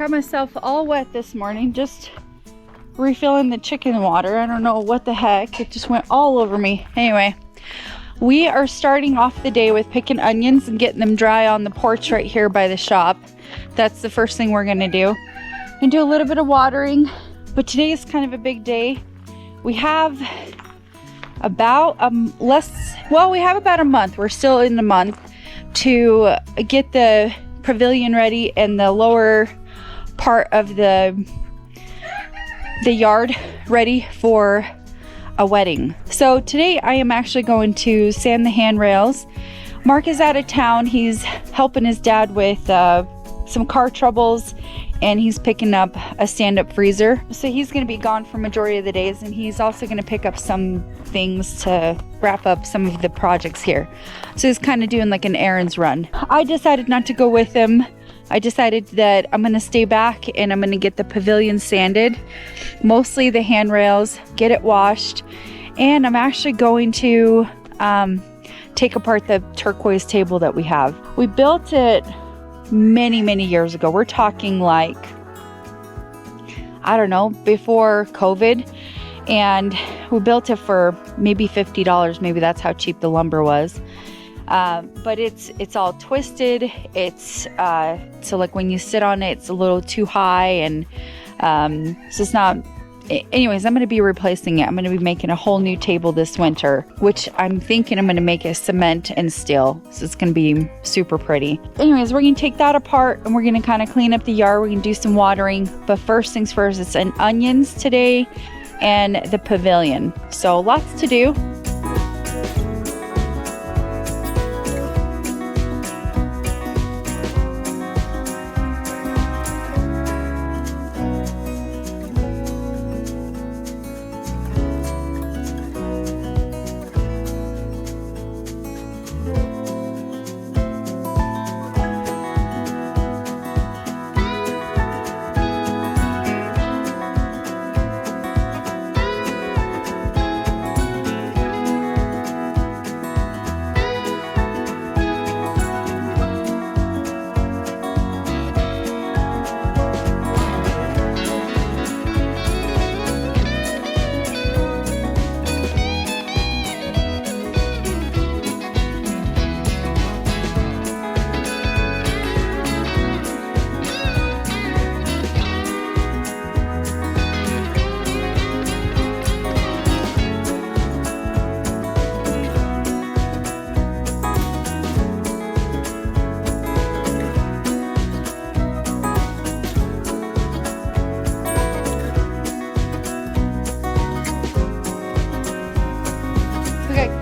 Got myself all wet this morning, just refilling the chicken water. I don't know what the heck, it just went all over me. Anyway, we are starting off the day with picking onions and getting them dry on the porch right here by the shop. That's the first thing we're gonna do. And do a little bit of watering, but today is kind of a big day. We have about we have about a month. We're still in the month to get the pavilion ready and the lower part of the yard ready for a wedding. So today I am actually going to sand the handrails. Mark is out of town. He's helping his dad with some car troubles, and he's picking up a stand-up freezer. So he's gonna be gone for majority of the days, and he's also gonna pick up some things to wrap up some of the projects here. So he's kind of doing like an errands run. I decided not to go with him. I decided that I'm gonna stay back and I'm gonna get the pavilion sanded, mostly the handrails, get it washed, and I'm actually going to take apart the turquoise table that we have. We built it many years ago. We're talking like, I don't know, before COVID, and we built it for maybe $50. Maybe that's how cheap the lumber was. But it's all twisted. It's so like when you sit on it, it's a little too high, and so it's not. Anyways, I'm going to be replacing it. I'm going to be making a whole new table this winter, which I'm thinking I'm going to make a cement and steel. So it's going to be super pretty. Anyways, we're going to take that apart and we're going to kind of clean up the yard. We're going to do some watering. But first things first, it's an onions today and the pavilion. So lots to do.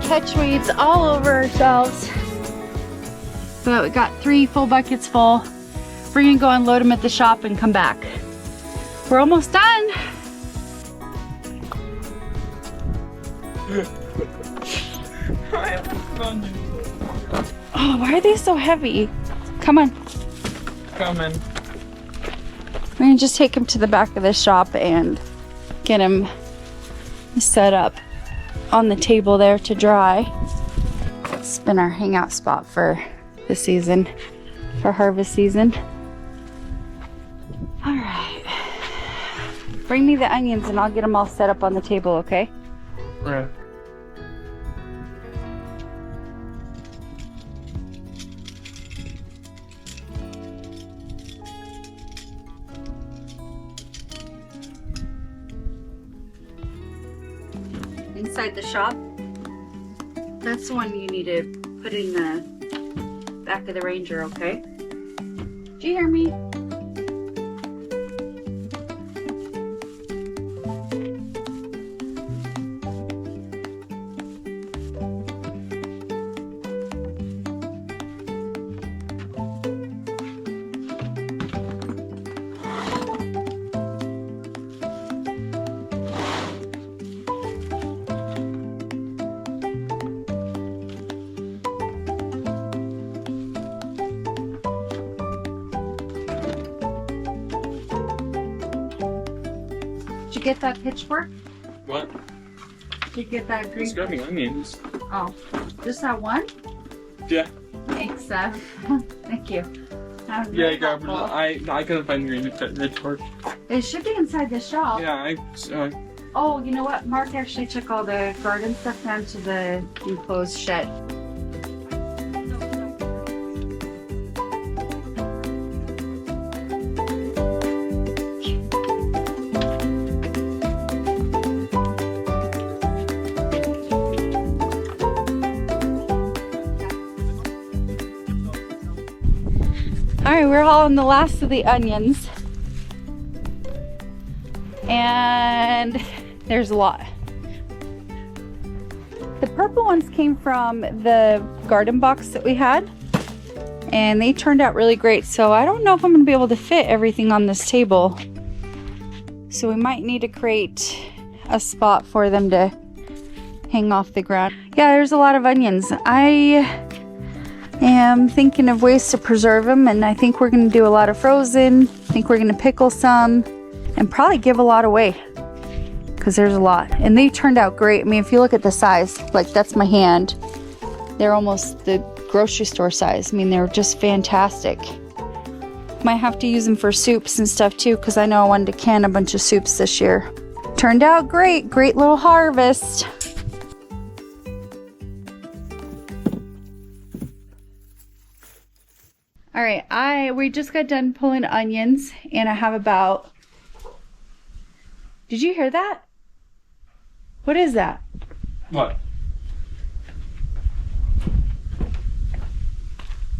Catch weeds all over ourselves, but we got 3 full buckets full. We're gonna go unload them at the shop and come back. We're almost done. Oh, why are they so heavy? Come on. Coming. We're gonna just take them to the back of the shop and get them set up on the table there to dry. It's been our hangout spot for the season, for harvest season. All right, bring me the onions and I'll get them all set up on the table, okay? Right. Inside the shop, that's the one you need to put in the back of the Ranger, okay? Do you hear me? Did you get that pitchfork? What? Did you get that green? It's grabbing onions. Oh, just that one? Yeah. Thanks, Thank you. Yeah, I got I couldn't find the torch. It should be inside the shop. Yeah, Oh, you know what? Mark actually took all the garden stuff down to the enclosed shed. All right, we're hauling the last of the onions. And there's a lot. The purple ones came from the garden box that we had, and they turned out really great. So I don't know if I'm gonna be able to fit everything on this table. So we might need to create a spot for them to hang off the ground. Yeah, there's a lot of onions. I am thinking of ways to preserve them, and I think we're gonna do a lot of frozen. I think we're gonna pickle some and probably give a lot away because there's a lot, and they turned out great. I mean, if you look at the size, like that's my hand, they're almost the grocery store size. I mean, they're just fantastic. Might have to use them for soups and stuff too, because I know I wanted to can a bunch of soups this year. Turned out great. Great little harvest. All right, we just got done pulling onions, and I have about, did you hear that? What is that? What?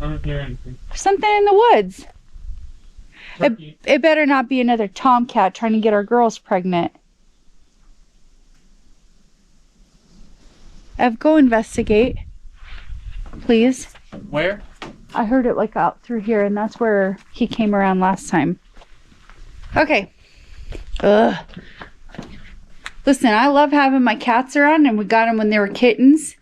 I don't hear anything. Something in the woods. It better not be another tomcat trying to get our girls pregnant. Go investigate, please. Where? I heard it like out through here, and that's where he came around last time. Okay. Ugh. Listen, I love having my cats around, and we got them when they were kittens,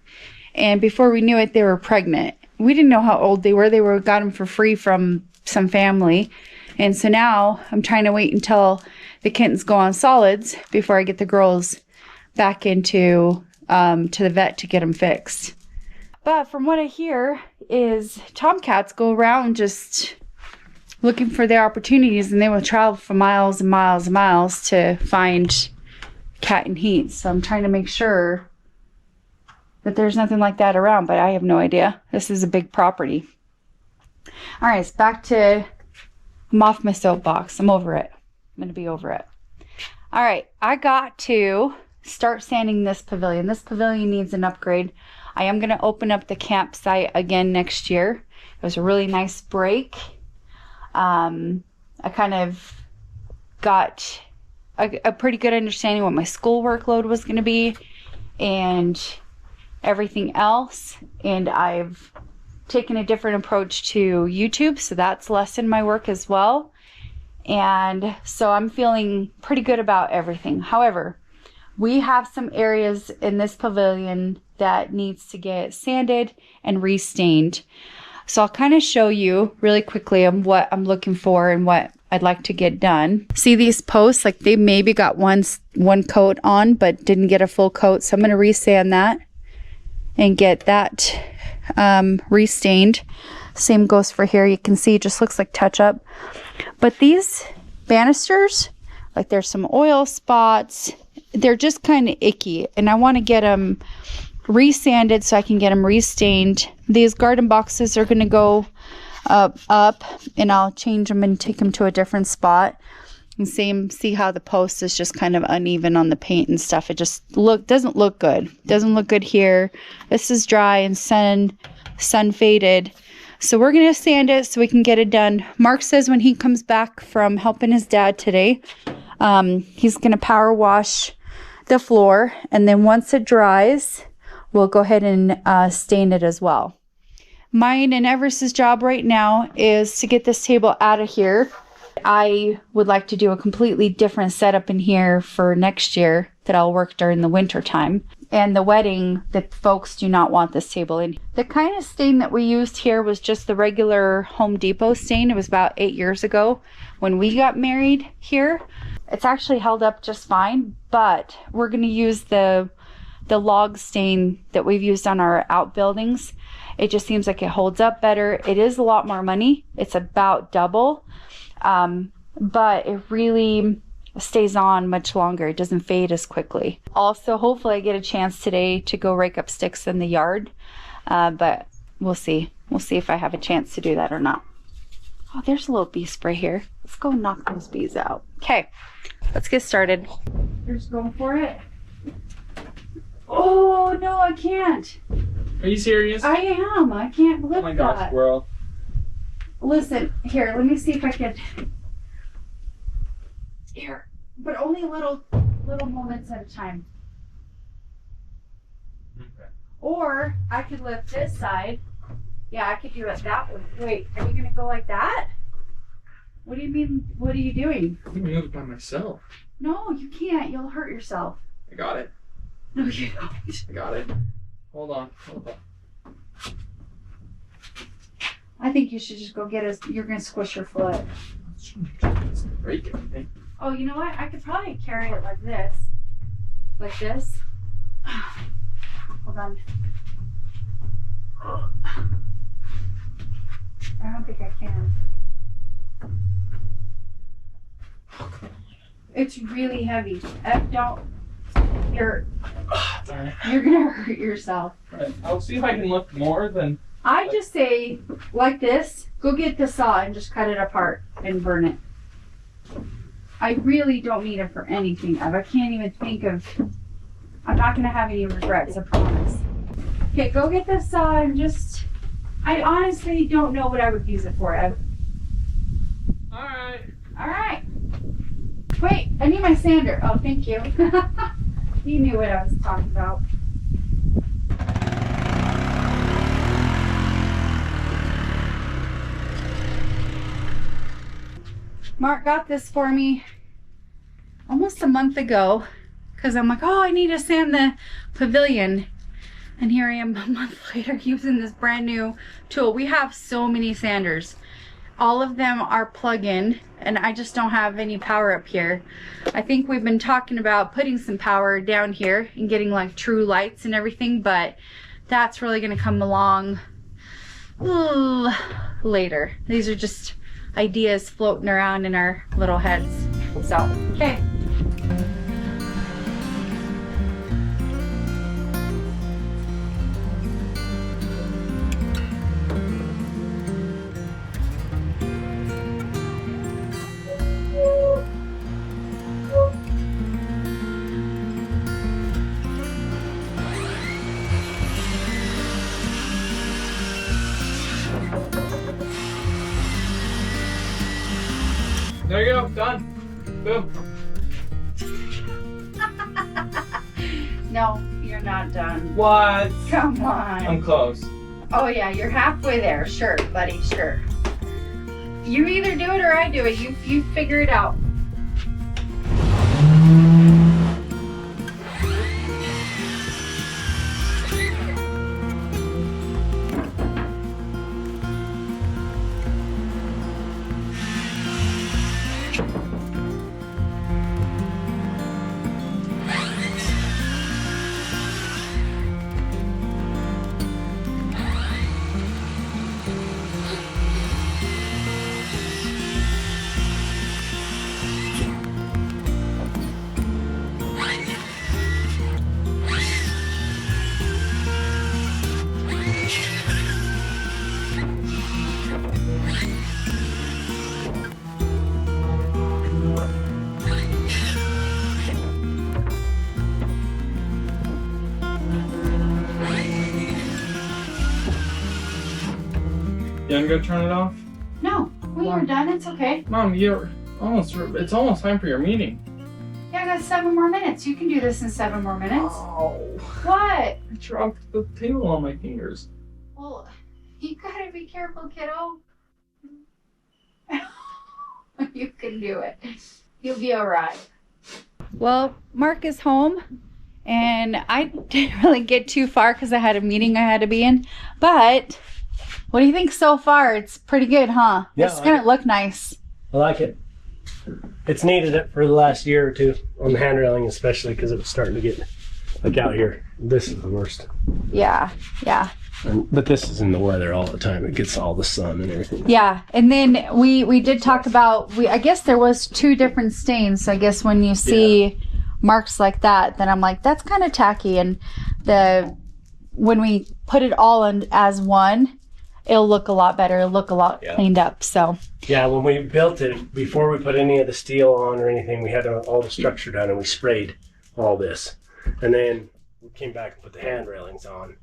and before we knew it, they were pregnant. We didn't know how old they were. Got them for free from some family, and so now I'm trying to wait until the kittens go on solids before I get the girls back into to the vet to get them fixed. But from what I hear is tomcats go around just looking for their opportunities, and they will travel for miles and miles and miles to find cat in heat. So I'm trying to make sure that there's nothing like that around, but I have no idea. This is a big property. All right, it's back to, I'm off my soapbox. I'm over it. I'm gonna be over it. All right, I got to start sanding this pavilion. This pavilion needs an upgrade. I am gonna open up the campsite again next year. It was a really nice break. I kind of got a pretty good understanding what my school workload was going to be and everything else, and I've taken a different approach to YouTube, so that's lessened my work as well, and so I'm feeling pretty good about everything. However, we have some areas in this pavilion that needs to get sanded and restained. So I'll kind of show you really quickly on what I'm looking for and what I'd like to get done. See these posts? Like they maybe got one coat on, but didn't get a full coat. So I'm going to resand that and get that restained. Same goes for here. You can see it just looks like touch up. But these banisters, like there's some oil spots. They're just kind of icky, and I want to get them resanded so I can get them restained. These garden boxes are going to go up, and I'll change them and take them to a different spot. And see how the post is just kind of uneven on the paint and stuff. It just doesn't look good. Doesn't look good here. This is dry and sun faded. So we're going to sand it so we can get it done. Mark says when he comes back from helping his dad today, he's going to power wash the floor, and then once it dries, we'll go ahead and stain it as well. Mine and Everest's job right now is to get this table out of here. I would like to do a completely different setup in here for next year that I'll work during the winter time. And the wedding, the folks do not want this table in. The kind of stain that we used here was just the regular Home Depot stain. It was about 8 years ago when we got married here. It's actually held up just fine, but we're going to use the the log stain that we've used on our outbuildings. It just seems like it holds up better. It is a lot more money. It's about double, but it really stays on much longer. It doesn't fade as quickly. Also, hopefully I get a chance today to go rake up sticks in the yard, but we'll see. We'll see if I have a chance to do that or not. Oh, there's a little bee spray here. Let's go knock those bees out. Okay, let's get started. You're just going for it? Oh, no, I can't. Are you serious? I am. I can't lift that. Oh my gosh, squirrel. Listen, here, let me see if I can. Here, but only little moments at a time. Okay. Or I could lift this side. Yeah, I could do it that way. Wait, are you gonna go like that? What do you mean? What are you doing? I can move it by myself. No, you can't. You'll hurt yourself. I got it. No, you don't. I got it. Hold on. I think you should just go get us. You're gonna squish your foot. Break everything. Oh, you know what? I could probably carry it like this. Like this. Hold on. I don't think I can. It's really heavy. Don't. You're gonna hurt yourself. Right. I'll see if I can lift more than. I just say like this. Go get the saw and just cut it apart and burn it. I really don't need it for anything. I can't even think of. I'm not gonna have any regrets. I promise. Okay, go get the saw and just. I honestly don't know what I would use it for. Alright. Alright. Wait, I need my sander. Oh, thank you. You knew what I was talking about. Mark got this for me almost a month ago because I'm like, oh, I need to sand the pavilion. And here I am a month later using this brand new tool. We have so many sanders. All of them are plug-in and I just don't have any power up here. I think we've been talking about putting some power down here and getting like true lights and everything, but that's really gonna come along later. These are just ideas floating around in our little heads. So, okay. There you go, done. Boom. No, you're not done. What? Come on. I'm close. Oh yeah, you're halfway there. Sure, buddy, sure. You either do it or I do it. You figure it out. You wanna go turn it off? No, when you're done, it's okay. Mom, it's almost time for your meeting. Yeah, I got 7 more minutes. You can do this in 7 more minutes. Oh. What? I dropped the table on my fingers. Well, you gotta be careful, kiddo. You can do it. You'll be alright. Well, Mark is home, and I didn't really get too far because I had a meeting I had to be in. But what do you think so far? It's pretty good, huh? Yeah, It's gonna look nice. I like it. It's needed it for the last year or two on the hand railing, especially because it was starting to get Like out here, this is the worst. Yeah. But this is in the weather all the time. It gets all the sun and everything. Yeah, and then we did talk about, I guess there was 2 different stains. So I guess when you see marks like that, then I'm like, that's kind of tacky. And when we put it all in as one, it'll look a lot better. It'll look a lot cleaned up. So yeah, when we built it, before we put any of the steel on or anything, we had all the structure done and we sprayed all this. And then we came back and put the hand railings on,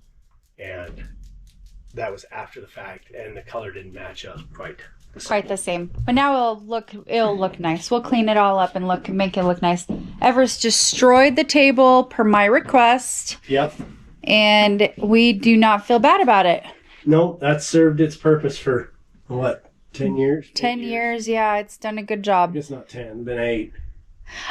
and that was after the fact, and the color didn't match up quite the same. But now it'll look nice. We'll clean it all up and make it look nice. Everest destroyed the table per my request. Yep. And we do not feel bad about it. No, that served its purpose for what, 10 years? 10 years, yeah, it's done a good job. It's not 10, been 8.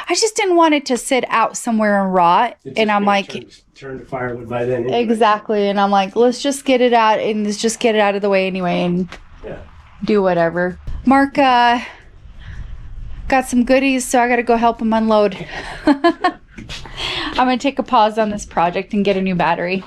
I just didn't want it to sit out somewhere and rot. And I'm like, turn to firewood by then. Anyway. Exactly. And I'm like, let's just get it out and let's just get it out of the way anyway and do whatever. Mark got some goodies, so I got to go help him unload. I'm going to take a pause on this project and get a new battery.